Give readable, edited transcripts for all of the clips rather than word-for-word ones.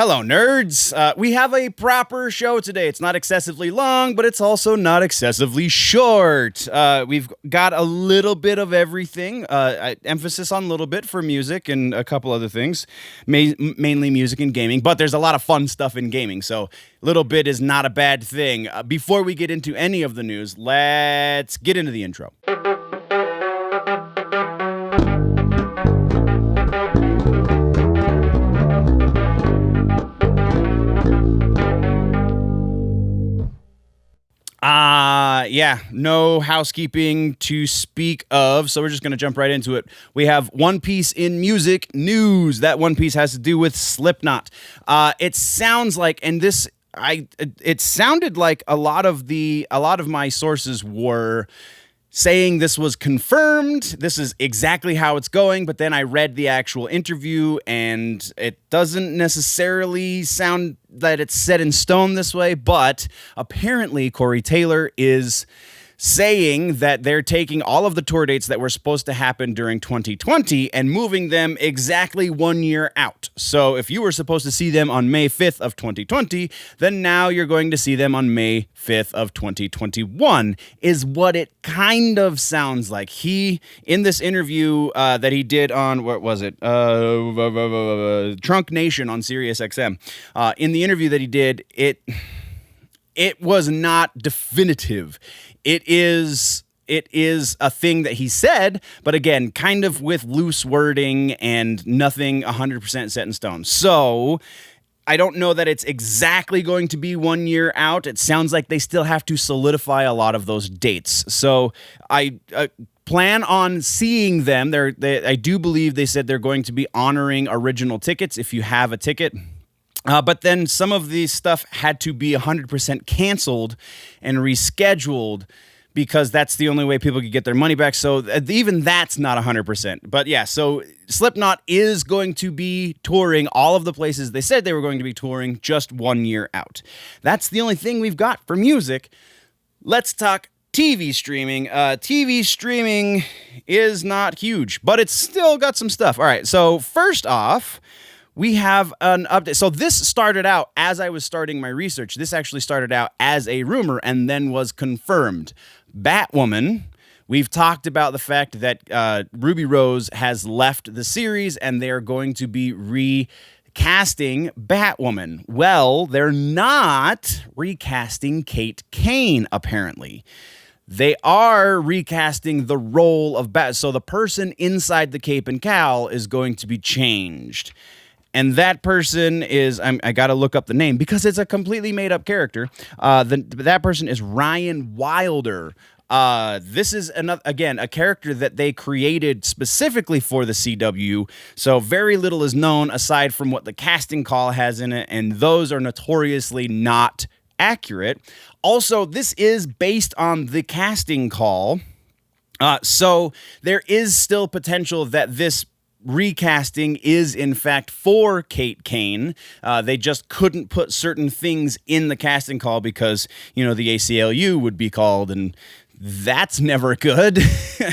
Hello, nerds. We have a proper show today. It's not excessively long, but it's also not excessively short. We've got a little bit of everything. Emphasis on a little bit for music and a couple other things, mainly music and gaming. But there's a lot of fun stuff in gaming, so little bit is not a bad thing. Before we get into any of the news, let's get into the intro. No housekeeping to speak of, so we're just going to jump right into it. We have one piece in music news. That one piece has to do with Slipknot. It sounds like, it sounded like a lot of my sources were saying this was confirmed, this is exactly how it's going, but then I read the actual interview, and it doesn't necessarily sound that it's set in stone this way, but apparently Corey Taylor is saying that they're taking all of the tour dates that were supposed to happen during 2020 and moving them exactly 1 year out. So if you were supposed to see them on May 5th of 2020, then now you're going to see them on May 5th of 2021 is what it kind of sounds like. He, in this interview that he did on, what was it? Trunk Nation on SiriusXM. In the interview that he did, it was not definitive. It is a thing that he said, but again, kind of with loose wording and nothing 100% set in stone. So I don't know that it's exactly going to be 1 year out. It sounds like they still have to solidify a lot of those dates. So I plan on seeing them. I do believe they said they're going to be honoring original tickets if you have a ticket. But then some of these stuff had to be 100% canceled and rescheduled because that's the only way people could get their money back. So even that's not 100%. But yeah, so Slipknot is going to be touring all of the places they said they were going to be touring just 1 year out. That's the only thing we've got for music. Let's talk TV streaming. TV streaming is not huge, but it's still got some stuff. All right, so first off, we have an update. So this started out as I was starting my research. This actually started out as a rumor and then was confirmed. Batwoman. We've talked about the fact that Ruby Rose has left the series and they're going to be recasting Batwoman. Well, they're not recasting Kane, apparently. They are recasting the role of Bat. So the person inside the cape and cowl is going to be changed. And that person is, I got to look up the name because it's a completely made up character. That person is Ryan Wilder. This is, a character that they created specifically for the CW. So very little is known aside from what the casting call has in it. And those are notoriously not accurate. Also, this is based on the casting call. So there is still potential that this recasting is in fact for Kane. They just couldn't put certain things in the casting call because, the ACLU would be called, and that's never good.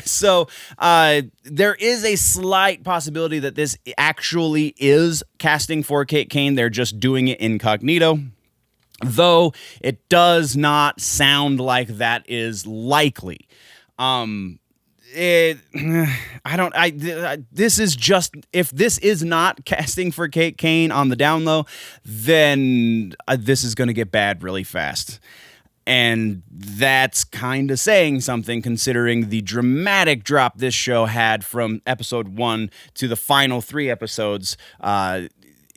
So there is a slight possibility that this actually is casting for Kane. They're just doing it incognito. Though it does not sound like that is likely. This is just, if this is not casting for Kane on the down low, then this is going to get bad really fast. And that's kind of saying something considering the dramatic drop this show had from episode 1 to the final 3 episodes,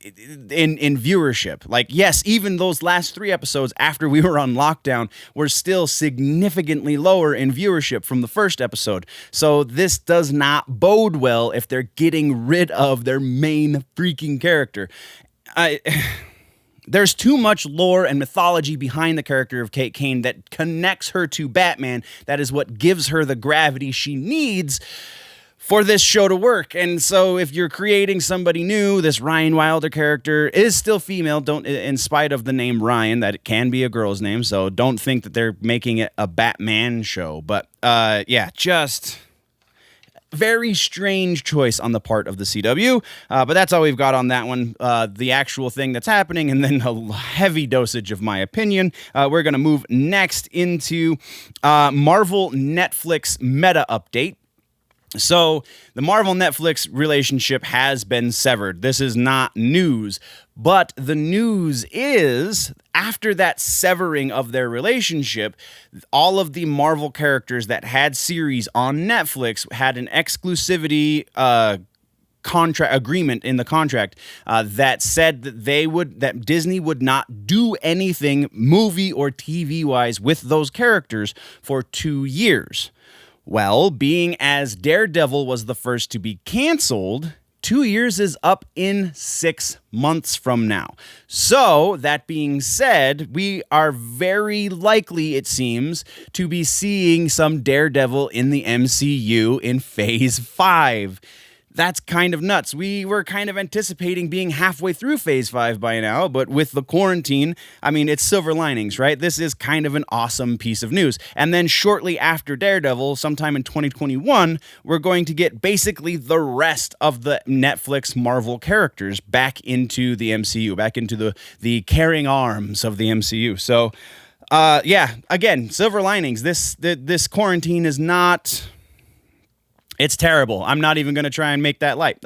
in viewership. Like, yes, even those last 3 episodes after we were on lockdown were still significantly lower in viewership from the first episode. So this does not bode well if they're getting rid of their main freaking character. There's too much lore and mythology behind the character of Kane that connects her to Batman. That is what gives her the gravity she needs for this show to work. And so if you're creating somebody new, this Ryan Wilder character is still female, in spite of the name Ryan, that it can be a girl's name, so don't think that they're making it a Batman show. But Very strange choice on the part of the CW, but that's all we've got on that one. The actual thing that's happening, and then a heavy dosage of my opinion. We're going to move next into Marvel Netflix meta update. So the Marvel-Netflix relationship has been severed. This is not news, but the news is after that severing of their relationship, all of the Marvel characters that had series on Netflix had an exclusivity contract agreement in the contract that said that Disney would not do anything movie or TV wise with those characters for 2 years. Well, being as Daredevil was the first to be canceled, 2 years is up in 6 months from now. So, that being said, we are very likely, it seems, to be seeing some Daredevil in the MCU in Phase 5. That's kind of nuts. We were kind of anticipating being halfway through Phase 5 by now, but with the quarantine, I mean, it's silver linings, right? This is kind of an awesome piece of news. And then shortly after Daredevil, sometime in 2021, we're going to get basically the rest of the Netflix Marvel characters back into the MCU, back into the carrying arms of the MCU. So, yeah, again, silver linings. This quarantine is not... It's terrible. I'm not even going to try and make that light.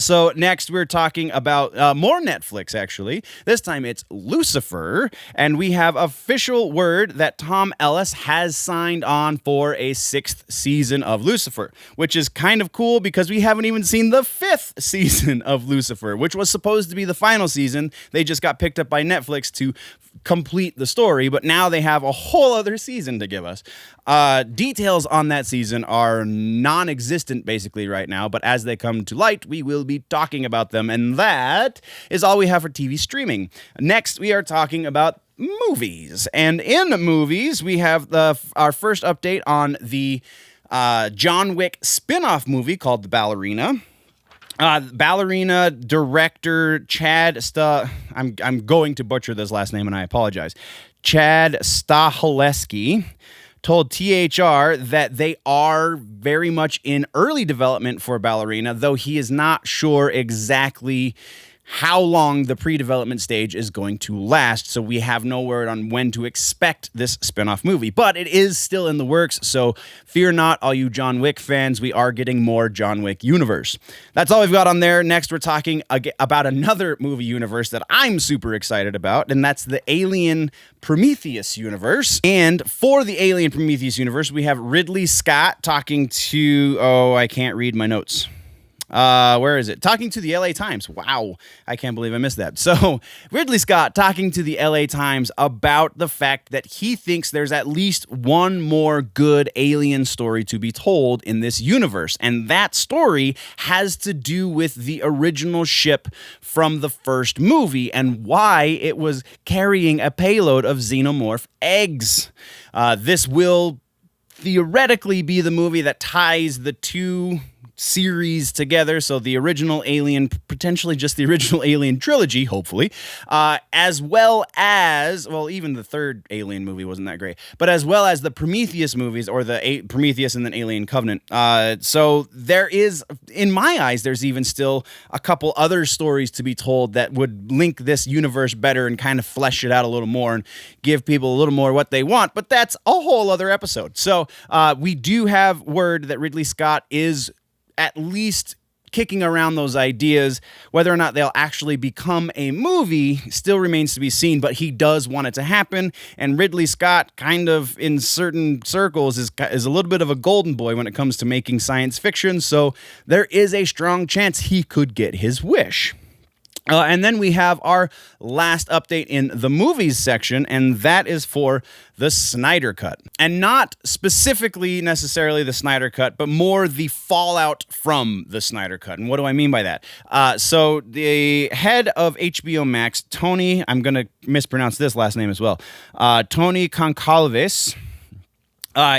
So next we're talking about more Netflix, actually. This time it's Lucifer, and we have official word that Tom Ellis has signed on for a 6th season of Lucifer, which is kind of cool because we haven't even seen the 5th season of Lucifer, which was supposed to be the final season. They just got picked up by Netflix to complete the story, but now they have a whole other season to give us. Details on that season are non-existent basically right now, but as they come to light, we will be talking about them, and that is all we have for TV streaming. Next, we are talking about movies, and in movies, we have our first update on the John Wick spin-off movie called The Ballerina. Ballerina director Chad I'm going to butcher this last name and I apologize. Chad Stahelski told THR that they are very much in early development for Ballerina, though he is not sure exactly how long the pre-development stage is going to last, so we have no word on when to expect this spin-off movie. But it is still in the works, so fear not, all you John Wick fans. We are getting more John Wick universe. That's all we've got on there. Next, we're talking about another movie universe that I'm super excited about, and that's the Alien Prometheus universe. And for the Alien Prometheus universe, we have Ridley Scott talking to... Oh, I can't read my notes. Where is it? Talking to the LA Times. Wow. I can't believe I missed that. So Ridley Scott talking to the LA Times about the fact that he thinks there's at least one more good alien story to be told in this universe. And that story has to do with the original ship from the first movie and why it was carrying a payload of xenomorph eggs. This will theoretically be the movie that ties the two series together, so the original Alien, potentially just the original Alien trilogy, hopefully, as well as, well, even the third Alien movie wasn't that great, but as well as the Prometheus movies, or the Prometheus and then Alien Covenant. So there is, in my eyes, there's even still a couple other stories to be told that would link this universe better and kind of flesh it out a little more and give people a little more what they want, but that's a whole other episode. So we do have word that Ridley Scott is at least kicking around those ideas. Whether or not they'll actually become a movie still remains to be seen, but he does want it to happen, and Ridley Scott, kind of in certain circles, is a little bit of a golden boy when it comes to making science fiction, so there is a strong chance he could get his wish. And then we have our last update in the movies section, and that is for the Snyder Cut. And not specifically necessarily the Snyder Cut, but more the fallout from the Snyder Cut. And what do I mean by that? So the head of HBO Max, Tony, I'm going to mispronounce this last name as well, Tony Concalves,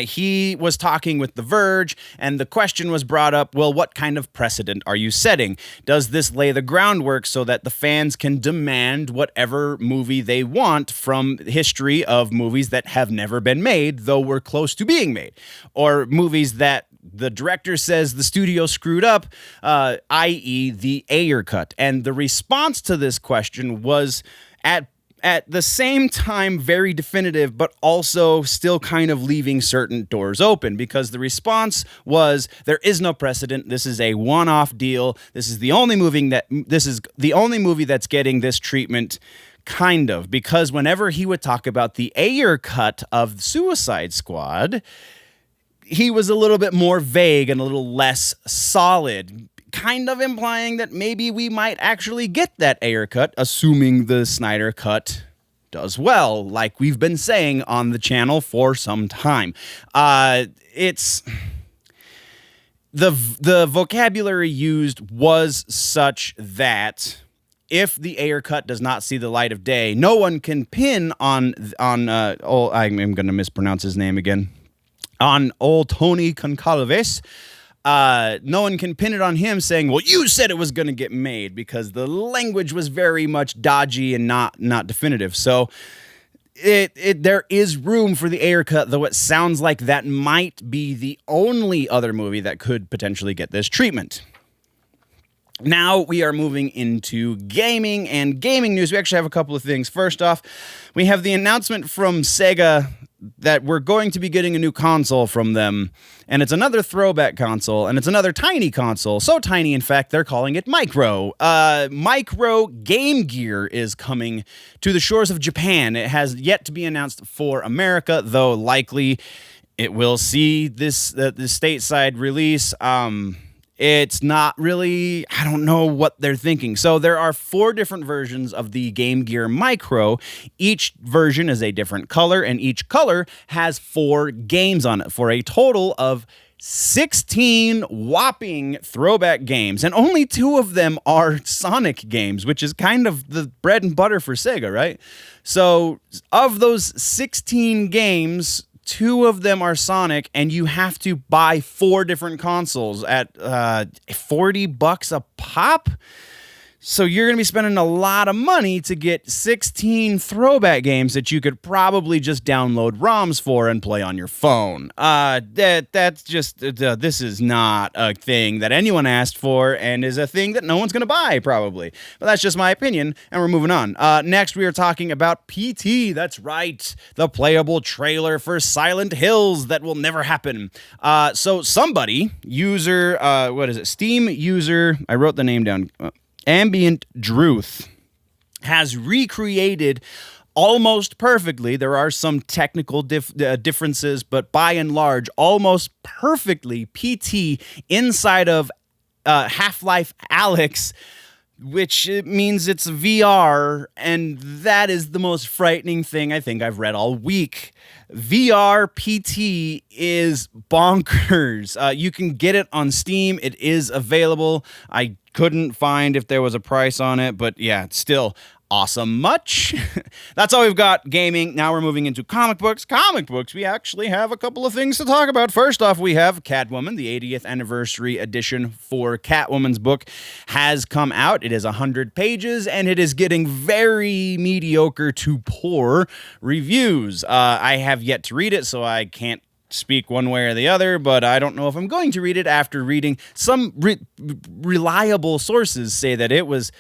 he was talking with The Verge, and the question was brought up, well, what kind of precedent are you setting? Does this lay the groundwork so that the fans can demand whatever movie they want from history of movies that have never been made, though were close to being made? Or movies that the director says the studio screwed up, i.e. the Ayer cut. And the response to this question was at the same time very definitive, but also still kind of leaving certain doors open, because the response was, there is no precedent. This is a one-off deal. This is the only movie that's getting this treatment, kind of, because whenever he would talk about the Ayer cut of Suicide Squad, he was a little bit more vague and a little less solid, kind of implying that maybe we might actually get that Ayer cut, assuming the Snyder cut does well, like we've been saying on the channel for some time. It's the vocabulary used was such that if the Ayer cut does not see the light of day, no one can pin on I'm going to mispronounce his name again, on old Tony Concalves. No one can pin it on him saying, well, you said it was going to get made, because the language was very much dodgy and not definitive. So there is room for the Ayer cut, though it sounds like that might be the only other movie that could potentially get this treatment. Now we are moving into gaming and gaming news. We actually have a couple of things. First off, we have the announcement from Sega that we're going to be getting a new console from them, and it's another throwback console, and it's another tiny console. So tiny, in fact, they're calling it Micro. Micro Game Gear is coming to the shores of Japan. It has yet to be announced for America, though likely it will see the stateside release. It's not really, I don't know what they're thinking. So there are 4 different versions of the Game Gear Micro. Each version is a different color, and each color has 4 games on it, for a total of 16 whopping throwback games. And only 2 of them are Sonic games, which is kind of the bread and butter for Sega, right? So of those 16 games, 2 of them are Sonic, and you have to buy 4 different consoles at $40 a pop. So you're going to be spending a lot of money to get 16 throwback games that you could probably just download ROMs for and play on your phone. That's just, this is not a thing that anyone asked for, and is a thing that no one's going to buy, probably. But that's just my opinion, and we're moving on. Next, we are talking about PT. That's right, the playable trailer for Silent Hills that will never happen. So somebody, Steam user, I wrote the name down, Ambient Druth, has recreated almost perfectly. There are some technical differences, but by and large, almost perfectly PT inside of Half-Life Alyx, which means it's VR, and that is the most frightening thing I think I've read all week. VR PT is bonkers. You can get it on Steam. It is available. I couldn't find if there was a price on it, but yeah, it's still awesome much. That's all we've got gaming. Now we're moving into comic books. Comic books, we actually have a couple of things to talk about. First off, we have Catwoman. The 80th anniversary edition for Catwoman's book has come out. It is 100 pages, and it is getting very mediocre to poor reviews. I have yet to read it, so I can't speak one way or the other, but I don't know if I'm going to read it after reading some reliable sources say that it was,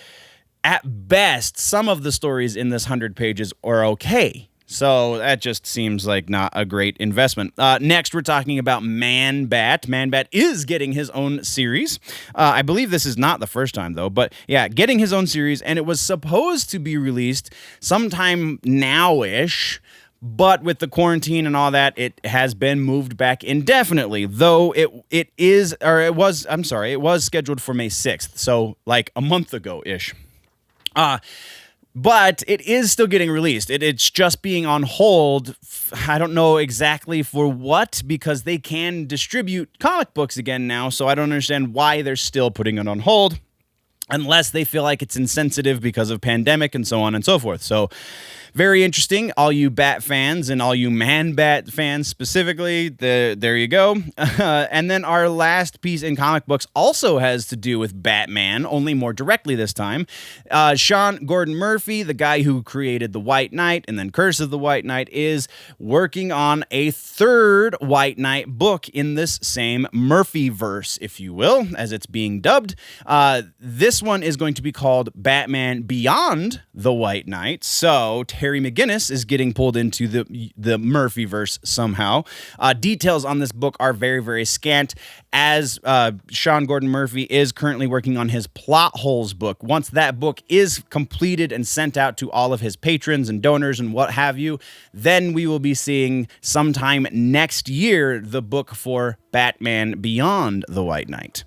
at best, some of the stories in this 100 pages are okay. So that just seems like not a great investment. Next, we're talking about Man-Bat. Man-Bat is getting his own series. I believe this is not the first time, though. But yeah, getting his own series, and it was supposed to be released sometime now-ish. But with the quarantine and all that, it has been moved back indefinitely, though it was scheduled for May 6th, so like a month ago-ish. But it is still getting released. It's just being on hold. I don't know exactly for what, because they can distribute comic books again now, so I don't understand why they're still putting it on hold. unless they feel like it's insensitive because of pandemic and so on and so forth. So very interesting. All you Bat fans and all you Man-Bat fans specifically, there you go. And then our last piece in comic books also has to do with Batman, only more directly this time. Sean Gordon Murphy, the guy who created The White Knight and then Curse of the White Knight, is working on a third White Knight book in this same Murphyverse, if you will, as it's being dubbed. This one is going to be called Batman Beyond the White Knight. So Terry McGinnis is getting pulled into the Murphyverse somehow. Details on this book are very, very scant, as Sean Gordon Murphy is currently working on his Plot Holes book. Once that book is completed and sent out to all of his patrons and donors and what have you, then we will be seeing sometime next year the book for Batman Beyond the White Knight.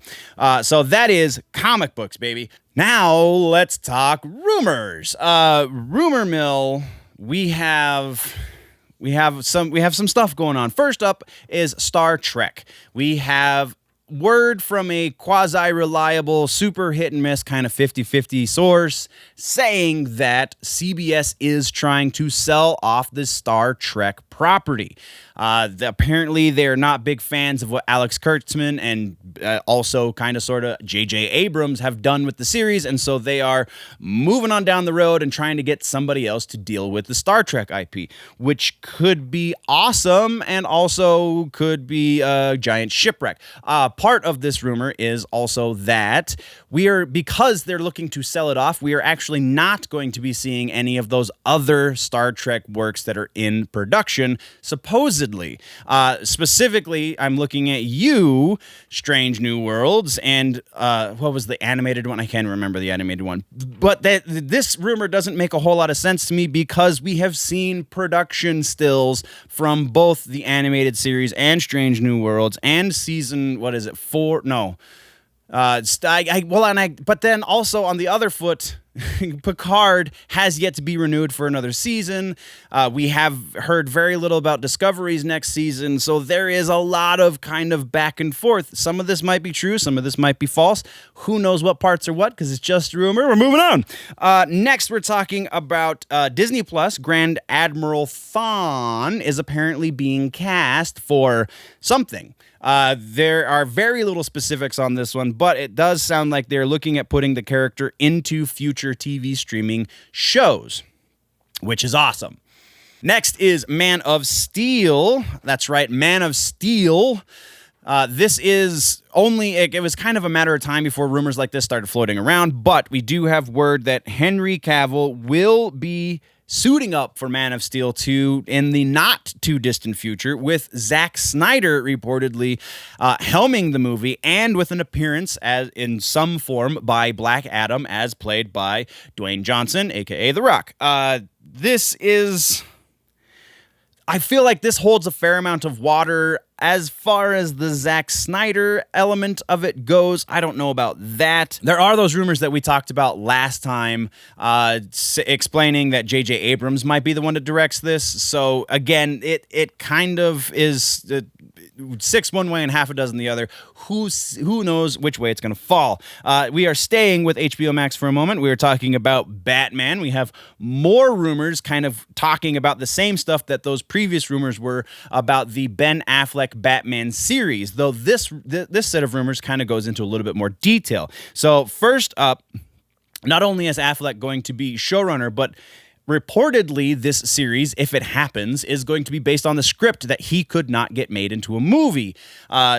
So that is comic books, baby. Now let's talk rumors. Rumor mill. We have some stuff going on. First up is Star Trek. We have word from a quasi-reliable, super hit-and-miss kind of 50-50 source saying that CBS is trying to sell off the Star Trek property. Apparently, they're not big fans of what Alex Kurtzman and also kind of sort of J.J. Abrams have done with the series, and so they are moving on down the road and trying to get somebody else to deal with the Star Trek IP, which could be awesome and also could be a giant shipwreck. Part of this rumor is also that because they're looking to sell it off, we are actually not going to be seeing any of those other Star Trek works that are in production, supposedly. Specifically, I'm looking at you, Strange New Worlds, and what was the animated one? I can't remember the animated one. But this rumor doesn't make a whole lot of sense to me because we have seen production stills from both the animated series and Strange New Worlds and season, 4? No. But then also on the other foot, Picard has yet to be renewed for another season. We have heard very little about Discovery's next season, so there is a lot of kind of back and forth. Some of this might be true, some of this might be false. Who knows what parts are what, because it's just a rumor. We're moving on. Next, we're talking about Disney Plus. Grand Admiral Thrawn is apparently being cast for something. There are very little specifics on this one, but it does sound like they're looking at putting the character into future TV streaming shows, which is awesome. Next is Man of Steel. That's right, Man of Steel. This is it was kind of a matter of time before rumors like this started floating around, but we do have word that Henry Cavill will be suiting up for Man of Steel 2 in the not-too-distant future, with Zack Snyder reportedly helming the movie and with an appearance as in some form by Black Adam, as played by Dwayne Johnson, a.k.a. The Rock. I feel like this holds a fair amount of water. As far as the Zack Snyder element of it goes, I don't know about that. There are those rumors that we talked about last time, explaining that J.J. Abrams might be the one that directs this. So again, it kind of is 6 one way and half a dozen the other. Who knows which way it's going to fall? We are staying with HBO Max for a moment. We are talking about Batman. We have more rumors kind of talking about the same stuff that those previous rumors were about the Ben Affleck Batman series, though this set of rumors kind of goes into a little bit more detail. So first up, not only is Affleck going to be showrunner, but reportedly, this series, if it happens, is going to be based on the script that he could not get made into a movie,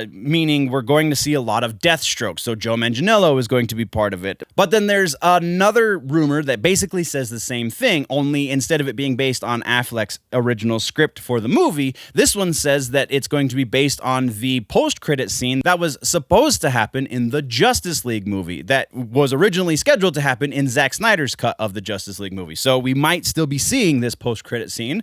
meaning we're going to see a lot of Deathstroke, so Joe Manganiello is going to be part of it. But then there's another rumor that basically says the same thing, only instead of it being based on Affleck's original script for the movie, this one says that it's going to be based on the post-credit scene that was supposed to happen in the Justice League movie, that was originally scheduled to happen in Zack Snyder's cut of the Justice League movie. So we might still be seeing this post-credit scene.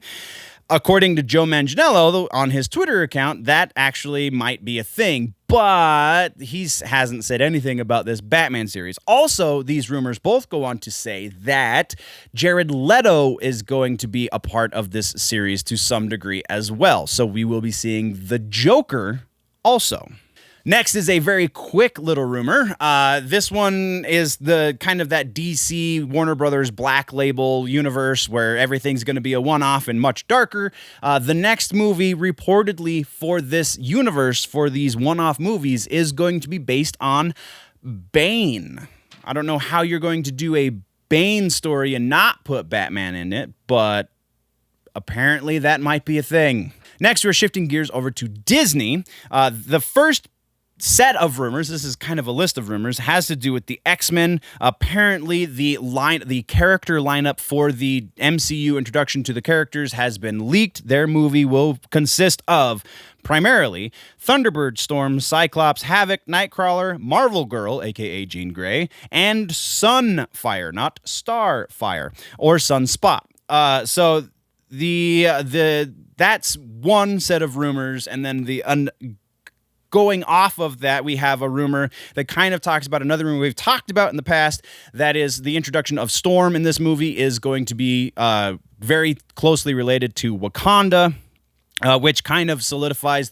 According to Joe Manganiello on his Twitter account, that actually might be a thing, but he hasn't said anything about this Batman series. Also, these rumors both go on to say that Jared Leto is going to be a part of this series to some degree as well. So we will be seeing the Joker also. Next is a very quick little rumor. This one is the kind of that DC Warner Brothers Black Label universe where everything's going to be a one-off and much darker. The next movie reportedly for this universe, for these one-off movies, is going to be based on Bane. I don't know how you're going to do a Bane story and not put Batman in it, but apparently that might be a thing. Next, we're shifting gears over to Disney. The first set of rumors, this is kind of a list of rumors, has to do with the X-Men. Apparently, the character lineup for the MCU introduction to the characters has been leaked. Their movie will consist of primarily Thunderbird, Storm, Cyclops, Havoc, Nightcrawler, Marvel Girl, aka Jean Grey, and Sunfire, not Starfire or Sunspot. So that's one set of rumors, and then going off of that, we have a rumor that kind of talks about another rumor we've talked about in the past. That is the introduction of Storm in this movie is going to be very closely related to Wakanda. Which kind of solidifies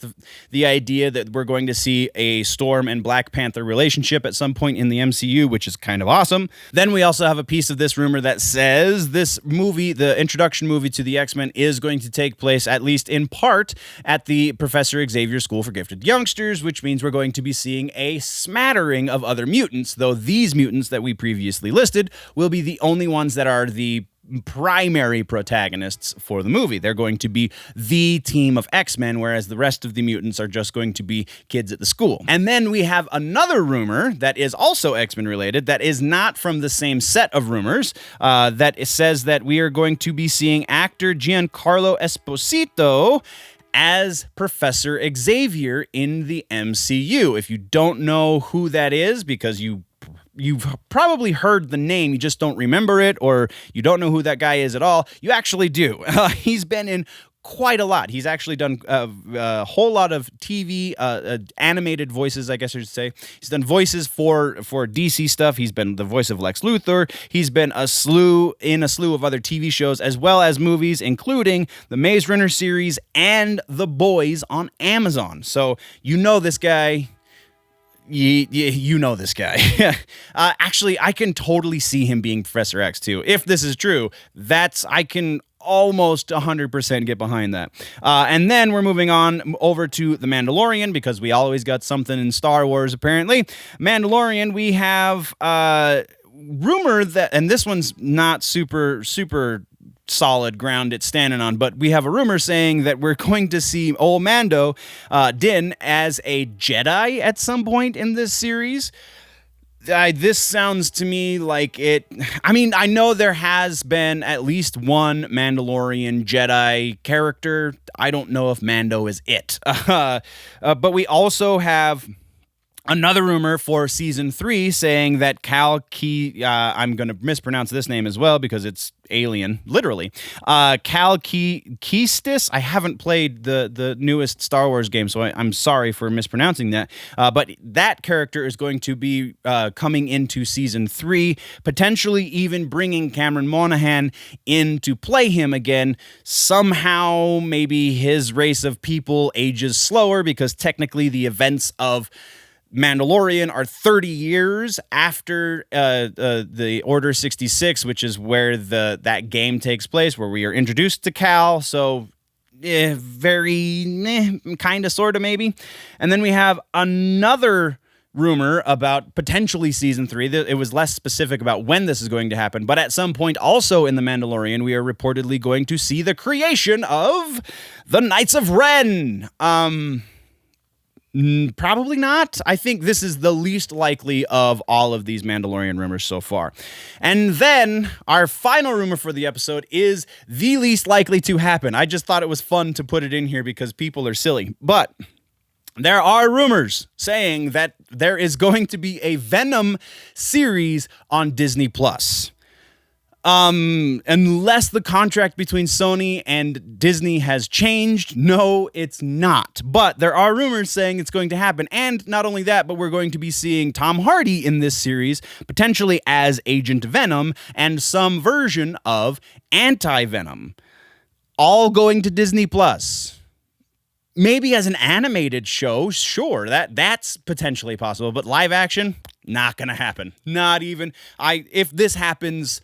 the idea that we're going to see a Storm and Black Panther relationship at some point in the MCU, which is kind of awesome. Then we also have a piece of this rumor that says this movie, the introduction movie to the X-Men, is going to take place, at least in part, at the Professor Xavier School for Gifted Youngsters, which means we're going to be seeing a smattering of other mutants, though these mutants that we previously listed will be the only ones that are the primary protagonists for the movie. They're going to be the team of X-Men, whereas the rest of the mutants are just going to be kids at the school. And then we have another rumor that is also X-Men related that is not from the same set of rumors that says that we are going to be seeing actor Giancarlo Esposito as Professor Xavier in the MCU. If you don't know who that is, because you've probably heard the name, you just don't remember it, or you don't know who that guy is at all, you actually do. He's been in quite a lot. He's actually done a whole lot of TV, animated voices, I guess I should say. He's done voices for DC stuff. He's been the voice of Lex Luthor. He's been in a slew of other TV shows, as well as movies, including the Maze Runner series and The Boys on Amazon. So you know this guy. You know this guy. Actually, I can totally see him being Professor X too. If this is true, I can almost 100% get behind that. And then we're moving on over to The Mandalorian, because we always got something in Star Wars, apparently. Mandalorian, we have rumor that, and this one's not super solid ground it's standing on, but we have a rumor saying that we're going to see old Mando Din as a Jedi at some point in this series. This sounds to me like it. I mean, I know there has been at least one Mandalorian Jedi character. I don't know if Mando is it. But we also have another rumor for season 3 saying that I'm going to mispronounce this name as well because it's alien, literally. Cal Kestis. I haven't played the newest Star Wars game, so I'm sorry for mispronouncing that. But that character is going to be coming into season 3, potentially even bringing Cameron Monaghan in to play him again. Somehow, maybe his race of people ages slower because technically the events of Mandalorian are 30 years after the Order 66, which is where that game takes place, where we are introduced to Cal. So very kind of, sort of, maybe. And then we have another rumor about potentially season 3. It was less specific about when this is going to happen, but at some point also in The Mandalorian, we are reportedly going to see the creation of the Knights of Ren. Probably not. I think this is the least likely of all of these Mandalorian rumors so far. And then our final rumor for the episode is the least likely to happen. I just thought it was fun to put it in here because people are silly. But there are rumors saying that there is going to be a Venom series on Disney+. Unless the contract between Sony and Disney has changed, no, it's not. But there are rumors saying it's going to happen. And not only that, but we're going to be seeing Tom Hardy in this series, potentially as Agent Venom, and some version of Anti-Venom. All going to Disney+. Maybe as an animated show, sure, that's potentially possible, but live action, not gonna happen. Not even. If this happens,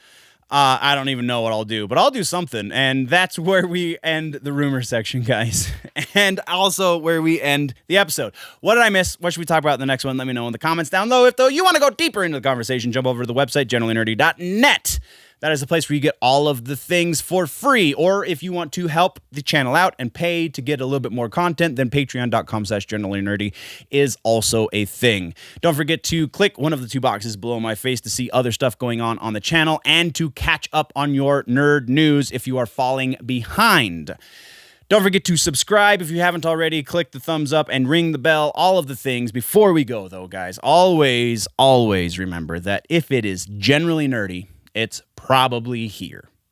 I don't even know what I'll do, but I'll do something, and that's where we end the rumor section, guys, and also where we end the episode. What did I miss? What should we talk about in the next one? Let me know in the comments down below. If though you want to go deeper into the conversation, jump over to the website generallynerdy.net. That is the place where you get all of the things for free. Or if you want to help the channel out and pay to get a little bit more content, then patreon.com/generallynerdy is also a thing. Don't forget to click one of the two boxes below my face to see other stuff going on the channel and to catch up on your nerd news if you are falling behind. Don't forget to subscribe if you haven't already. Click the thumbs up and ring the bell. All of the things. Before we go, though, guys, always remember that if it is generally nerdy, it's probably here.